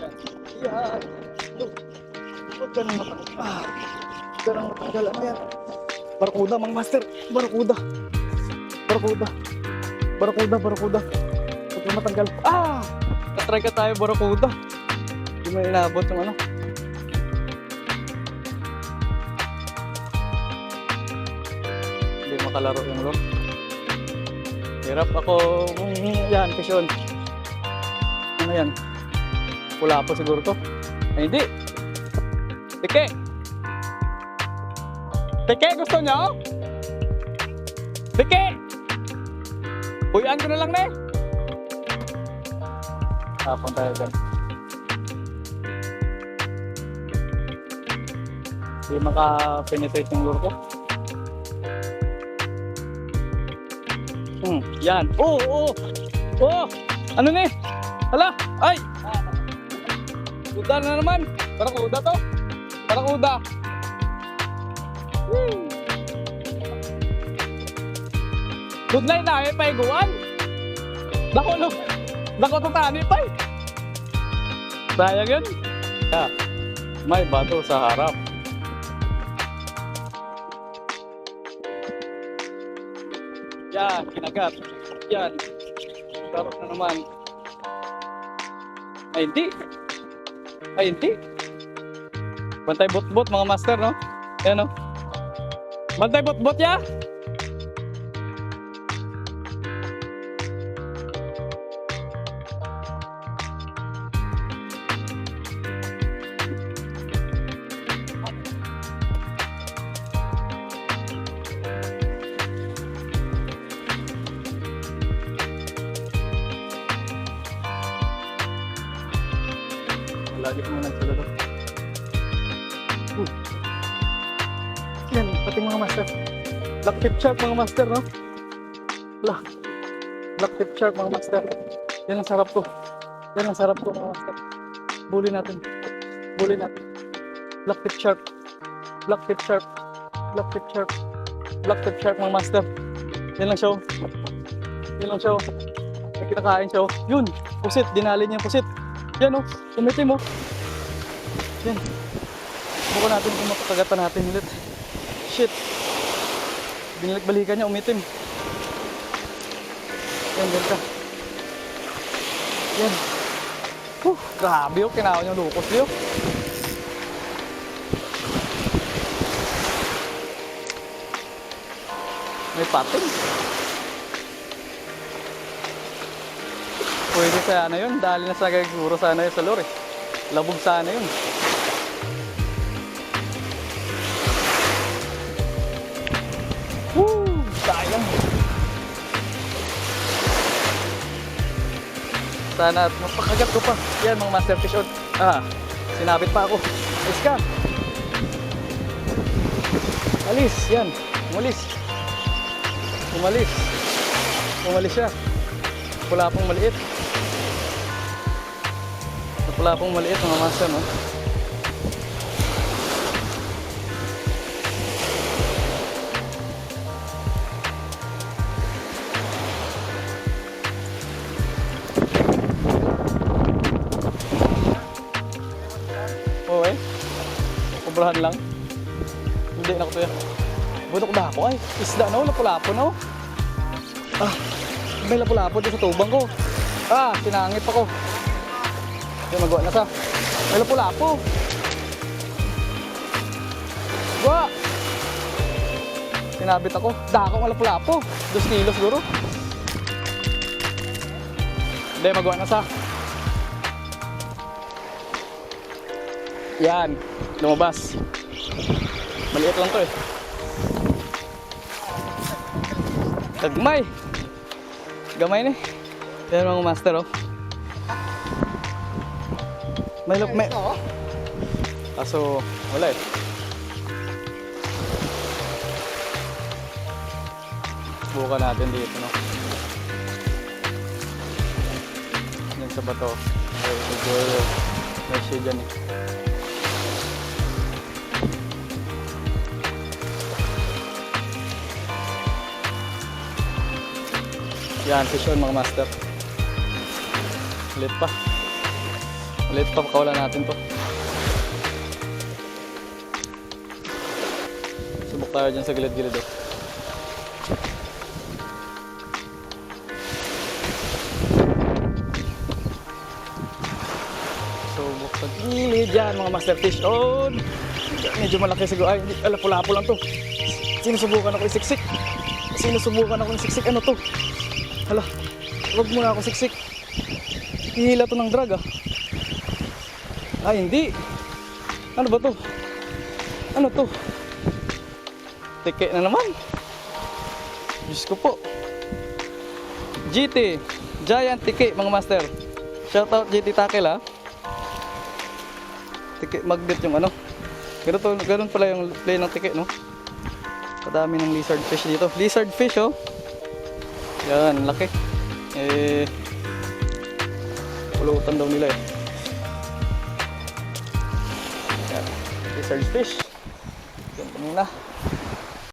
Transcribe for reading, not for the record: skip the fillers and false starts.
Yan. Huwag ka nang matagal. Huwag ka nang matagal. Ano yan? Barakuda, mga master. Barakuda. Barakuda. Barakuda, barakuda. Huwag ka matanggal. Katry ka tayo, barakuda. Hindi mo inabot yung ano. Hindi makalaro yung lure. Hirap ako. Yan, pisyon. Ano yan? Pula po siguro to. Ay, hindi. Tike! Tike, gusto nyo? Tike! Uyaan ko na lang na eh. Tapon tayo dyan. Hindi maka-penetrate yung lure ko. Yan. Oo! Ano na eh? Hala! Ay! Kuda na naman. Barakuda to. Barakuda. Good night na eh, paiguan. Dako to tani pa eh. Sayang yun. May bato sa harap. Yan, kinagat. Yan. Darot na naman. Ay, hindi. Bantay bot-bot mga master, no? Yan, no? Bantay bot-bot ya. Lagi ko naman sila doon. Yan, pati mga master. Black tip shark mga master, no? Black tip shark mga master. Yan ang sarap to. Yan ang sarap to mga master. Bully natin. Black tip shark. Black tip shark. Black tip shark. Black tip shark mga master. Yan lang siya. May kinakain siya. Yun, pusit. Dinali niya yung pusit. Yan o, umitim o. Yan. Bukan natin kung makakagatan natin ulit. Shit. Binalik-balikan niya, umitim. Yan, ganda. Yan. Grabe o, kinaon yung lukos niyo. May pating. Pwede sana yun, dahil na sa siguro sana yun sa lure. Labog sana yun. Sayang. Sana at mapakagat ko pa. Yan mga master fish on. Sinabit pa ako. Alis ka. Alis, yan. Umalis siya. Wala pong maliit. Wala pong maliit mga master, no? Oo eh. Kubrahan lang. Hindi na ko to yan. Budok ba ako ay? Isda no? Lapu-lapo no? May lapu-lapo doon sa tubang ko. Sinangit ako. Hindi magawa na sa. May lapu-lapo. Gawa! Sinabit ako. Dako ang lapu-lapo. 2 kilos siguro. Hindi magawa na sa. Yan. Lumabas. Maliit lang to eh. Tagmay. Gamay ni. Yan mga master oh. May kaso wala eh. Bukan natin dito no. Yan sa bato. Ay, medyo may shade dyan eh. Yan, fish on mga master. Ulit pa. Ulit pa, pakawalan natin to. Subok tayo dyan sa gilid-gilid eh. Subok sa gilid dyan mga master fish on. Medyo malaki siguro. Ay, lapo-lapo lang to. Sinusubukan ako isiksik. Sinusubukan ako isiksik. Ano to? Hala, huwag muna ako siksik. Hihila to ng drag ah. Ay, hindi. Ano ba to? Ano to? Tike na naman. Diyos ko po. GT. Giant tike mga master. Shoutout GT Tackle ha. Tike magnet yung ano. Ganun pala yung play ng tike no. Kadami ng lizard fish dito. Lizard fish oh. Yan, laki. Pulutan daw nila eh. Yan. Lizard fish. Yan muna.